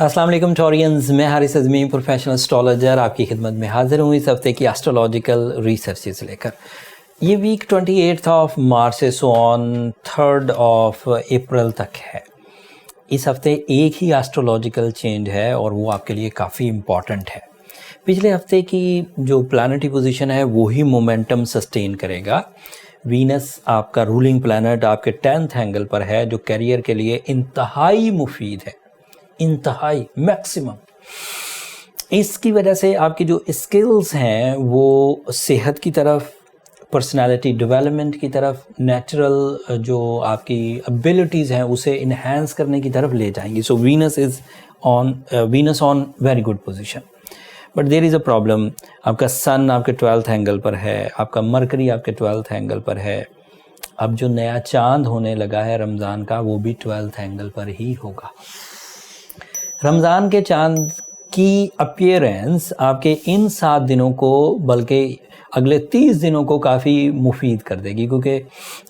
अस्सलाम वालेकुम टॉरियंस, मैं हारिस अज़मी प्रोफेशनल एस्ट्रोलॉजर आपकी खिदमत में हाजिर हूँ इस हफ्ते की एस्ट्रोलॉजिकल रिसर्चेस लेकर। ये वीक 28 ऑफ मार्च से सो ऑन 3 अप्रैल तक है। इस हफ्ते एक ही एस्ट्रोलॉजिकल चेंज है और वो आपके लिए काफ़ी इम्पॉर्टेंट है। पिछले हफ्ते की जो प्लानिटरी पोजीशन है वो ही मोमेंटम सस्टेन करेगा। वीनस आपका रूलिंग प्लैनेट आपके 10th एंगल पर है, जो करियर के लिए इंतहाई मुफीद है, इंतहाई मैक्सिमम। इसकी वजह से आपकी जो स्किल्स हैं वो सेहत की तरफ, पर्सनालिटी डेवलपमेंट की तरफ, नेचुरल जो आपकी एबिलिटीज़ हैं उसे इन्हेंस करने की तरफ ले जाएंगी। So Venus on very good position. But there is a problem. आपका सन आपके 12th एंगल पर है, आपका मरकरी आपके 12th एंगल पर है। अब जो नया चांद होने लगा है रमज़ान का, वो भी 12th एंगल पर ही होगा। रमज़ान के चांद की अपीयरेंस आपके इन 7 दिनों को, बल्कि अगले 30 दिनों को काफ़ी मुफीद कर देगी, क्योंकि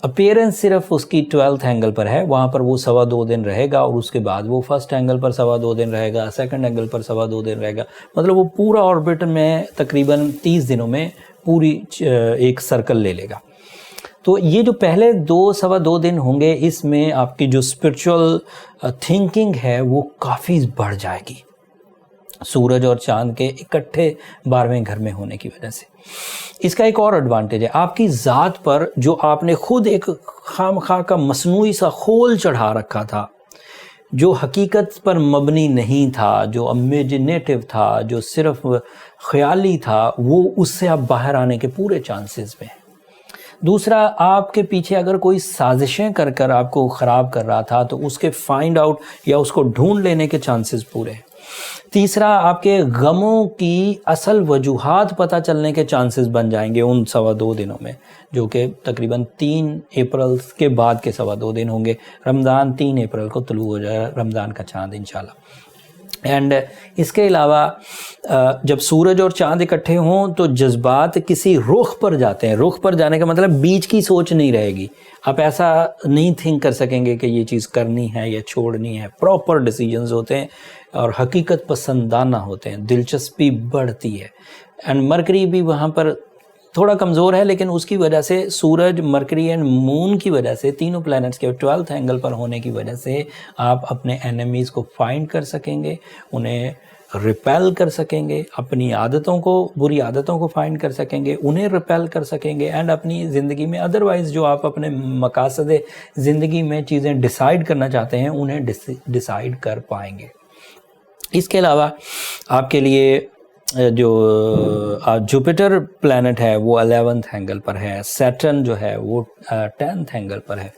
अपीयरेंस सिर्फ उसकी 12th एंगल पर है। वहाँ पर वो 2.25 दिन रहेगा और उसके बाद वो फर्स्ट एंगल पर 2.25 दिन रहेगा, सेकंड एंगल पर 2.25 दिन रहेगा। मतलब वो पूरा ऑर्बिट में तकरीबन 30 दिनों में पूरी एक सर्कल ले लेगा। तो ये जो पहले 2-2.25 दिन होंगे, इसमें आपकी जो स्पिरिचुअल थिंकिंग है वो काफ़ी बढ़ जाएगी, सूरज और चांद के इकट्ठे 12वें घर में होने की वजह से। इसका एक और एडवांटेज है, आपकी ज़ात पर जो आपने खुद एक खामखा का मसनूई सा खोल चढ़ा रखा था, जो हकीकत पर मबनी नहीं था, जो इमेजिनेटिव था, जो सिर्फ ख्याली था, वो उससे आप बाहर आने के पूरे चांसेस में हैं। दूसरा, आपके पीछे अगर कोई साजिशें कर कर आपको ख़राब कर रहा था तो उसके फाइंड आउट या उसको ढूंढ लेने के चांसेस पूरे हैं। तीसरा, आपके गमों की असल वजूहात पता चलने के चांसेस बन जाएंगे उन 2.25 दिनों में, जो कि तकरीबन 3 अप्रैल के बाद के 2.25 दिन होंगे। रमज़ान 3 अप्रैल को तुलू हो जाएगा रमज़ान का चांद इंशाल्लाह। एंड इसके अलावा जब सूरज और चांद इकट्ठे हों तो जज्बात किसी रुख पर जाते हैं। रुख पर जाने का मतलब बीच की सोच नहीं रहेगी। आप ऐसा नहीं थिंक कर सकेंगे कि ये चीज़ करनी है या छोड़नी है। प्रॉपर डिसीजंस होते हैं और हकीकत पसंदाना होते हैं, दिलचस्पी बढ़ती है। एंड मरकरी भी वहाँ पर थोड़ा कमज़ोर है, लेकिन उसकी वजह से सूरज, मरकरी एंड मून की वजह से, तीनों प्लैनेट्स के 12th एंगल पर होने की वजह से आप अपने एनिमीज़ को फाइंड कर सकेंगे, उन्हें रिपेल कर सकेंगे, अपनी आदतों को, बुरी आदतों को फाइंड कर सकेंगे, उन्हें रिपेल कर सकेंगे। एंड अपनी ज़िंदगी में अदरवाइज़ जो आप अपने मकासद ज़िंदगी में चीज़ें डिसाइड करना चाहते हैं, उन्हें डिसाइड कर पाएंगे। इसके अलावा आपके लिए जो जुपिटर प्लैनेट है वो 11th एंगल पर है, सैटर्न जो है वो 10th एंगल पर है।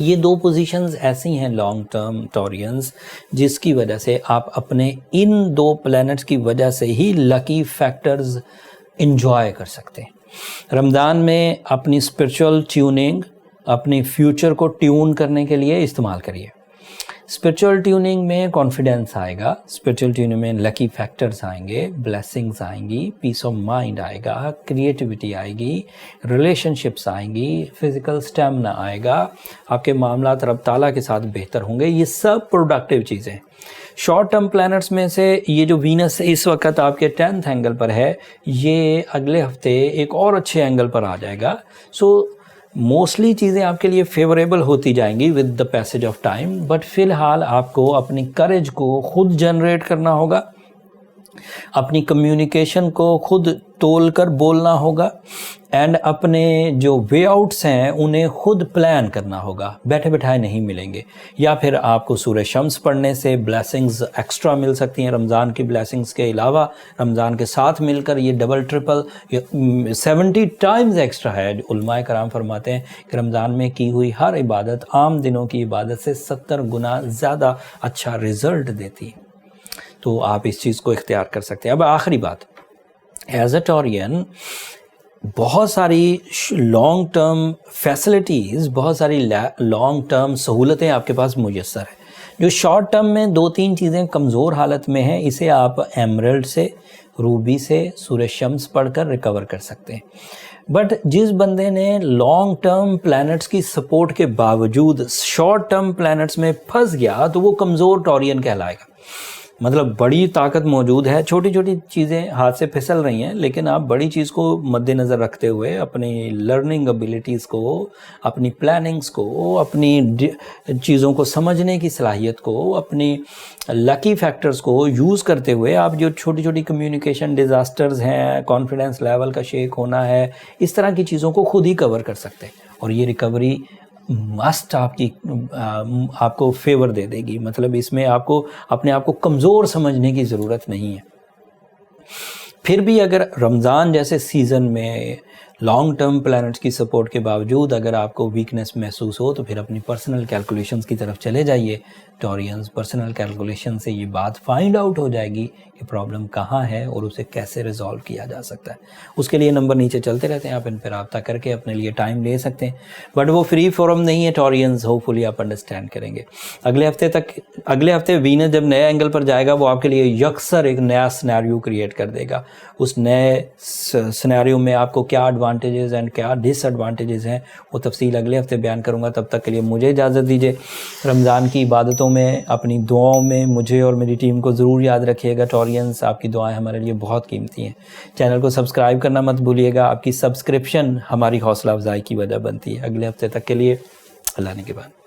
ये 2 पोजीशंस ऐसी हैं लॉन्ग टर्म टॉरियंस, जिसकी वजह से आप अपने इन 2 प्लैनेट्स की वजह से ही लकी फैक्टर्स एंजॉय कर सकते हैं। रमज़ान में अपनी स्पिरिचुअल ट्यूनिंग, अपनी फ्यूचर को ट्यून करने के लिए इस्तेमाल करिए। स्पिरिचुअल ट्यूनिंग में कॉन्फिडेंस आएगा, स्पिरिचुअल ट्यूनिंग में लकी फैक्टर्स आएंगे, ब्लेसिंग्स आएंगी, पीस ऑफ माइंड आएगा, क्रिएटिविटी आएगी, रिलेशनशिप्स आएंगी, फिजिकल स्टैमिना आएगा, आपके मामलात रब ताला के साथ बेहतर होंगे। ये सब प्रोडक्टिव चीज़ें। शॉर्ट टर्म प्लैनेट्स में से ये जो वीनस इस वक्त आपके 10th एंगल पर है, ये अगले हफ्ते एक और अच्छे एंगल पर आ जाएगा। सो मोस्टली चीज़ें आपके लिए फेवरेबल होती जाएंगी with the passage of time. But फ़िलहाल आपको अपनी करेज को खुद जनरेट करना होगा, अपनी कम्युनिकेशन को खुद तोल कर बोलना होगा, एंड अपने जो वे आउट्स हैं उन्हें खुद प्लान करना होगा। बैठे बैठाए नहीं मिलेंगे। या फिर आपको सूरह शम्स पढ़ने से ब्लेसिंग्स एक्स्ट्रा मिल सकती हैं। रमज़ान की ब्लेसिंग्स के अलावा रमज़ान के साथ मिलकर ये डबल ट्रिपल 70 टाइम्स एक्स्ट्रा है। उलमाए कराम फरमाते हैं कि रमज़ान में की हुई हर इबादत आम दिनों की इबादत से 70 गुना ज़्यादा अच्छा रिज़ल्ट देती है। तो आप इस चीज़ को इख्तियार कर सकते हैं। अब आखिरी बात, एज अ टॉरियन बहुत सारी लॉन्ग टर्म फैसिलिटीज़, बहुत सारी लॉन्ग टर्म सहूलतें आपके पास मुयस्सर है। जो शॉर्ट टर्म में 2-3 चीज़ें कमज़ोर हालत में हैं, इसे आप एमरल्ड से, रूबी से, सूरह शम्स पढ़कर रिकवर कर सकते हैं। बट जिस बंदे ने लॉन्ग टर्म प्लैनेट्स की सपोर्ट के बावजूद शॉर्ट टर्म प्लैनेट्स में फंस गया, तो वो कमज़ोर टॉरियन कहलाएगा। مطلب بڑی طاقت موجود ہے، چھوٹی چھوٹی چیزیں ہاتھ سے پھسل رہی ہیں، لیکن آپ بڑی چیز کو مد نظر رکھتے ہوئے اپنی لرننگ ابیلٹیز کو، اپنی پلاننگز کو، اپنی چیزوں کو سمجھنے کی صلاحیت کو، اپنی لکی فیکٹرز کو یوز کرتے ہوئے آپ جو چھوٹی چھوٹی کمیونیکیشن ڈیزاسٹرز ہیں، کانفیڈنس لیول کا شیک ہونا ہے، اس طرح کی چیزوں کو خود ہی کور کر سکتے ہیں. اور یہ ریکوری مسٹ آپ کو فیور دے دے گی. مطلب اس میں آپ کو اپنے آپ کو کمزور سمجھنے کی ضرورت نہیں ہے. پھر بھی اگر رمضان جیسے سیزن میں لانگ ٹرم پلانٹس کی سپورٹ کے باوجود اگر آپ کو ویکنس محسوس ہو تو پھر اپنی پرسنل کیلکولیشنز کی طرف چلے جائیے. ٹورینز پرسنل کیلکولیشن سے یہ بات فائنڈ آؤٹ ہو جائے گی کہ پرابلم کہاں ہے اور اسے کیسے ریزالو کیا جا سکتا ہے. اس کے لیے نمبر نیچے چلتے رہتے ہیں، آپ ان پہ رابطہ کر کے اپنے لیے ٹائم لے سکتے ہیں. بٹ وہ فری فورم نہیں ہے ٹورینز، ہوپ فلی آپ انڈرسٹینڈ کریں گے. اگلے ہفتے وینس جب نئے اینگل پر جائے گا وہ آپ کے لیے یکسر ایک نیا سنیریو کریٹ کر دے گا. اس نئے سنیریو میں آپ کو کیا ایڈوانٹیجز اینڈ کیا ڈس ایڈوانٹیجز ہیں وہ تفصیل اگلے ہفتے بیان کروں گا. تب تک کے لیے مجھے اجازت دیجیے. رمضان کی عبادتوں میں، اپنی دعاؤں میں مجھے اور میری ٹیم کو ضرور یاد رکھیے گا. ٹورینز آپ کی دعائیں ہمارے لیے بہت قیمتی ہیں. چینل کو سبسکرائب کرنا مت بھولیے گا. آپ کی سبسکرپشن ہماری حوصلہ افزائی کی وجہ بنتی ہے. اگلے ہفتے تک کے لیے اللہ نے کے بعد.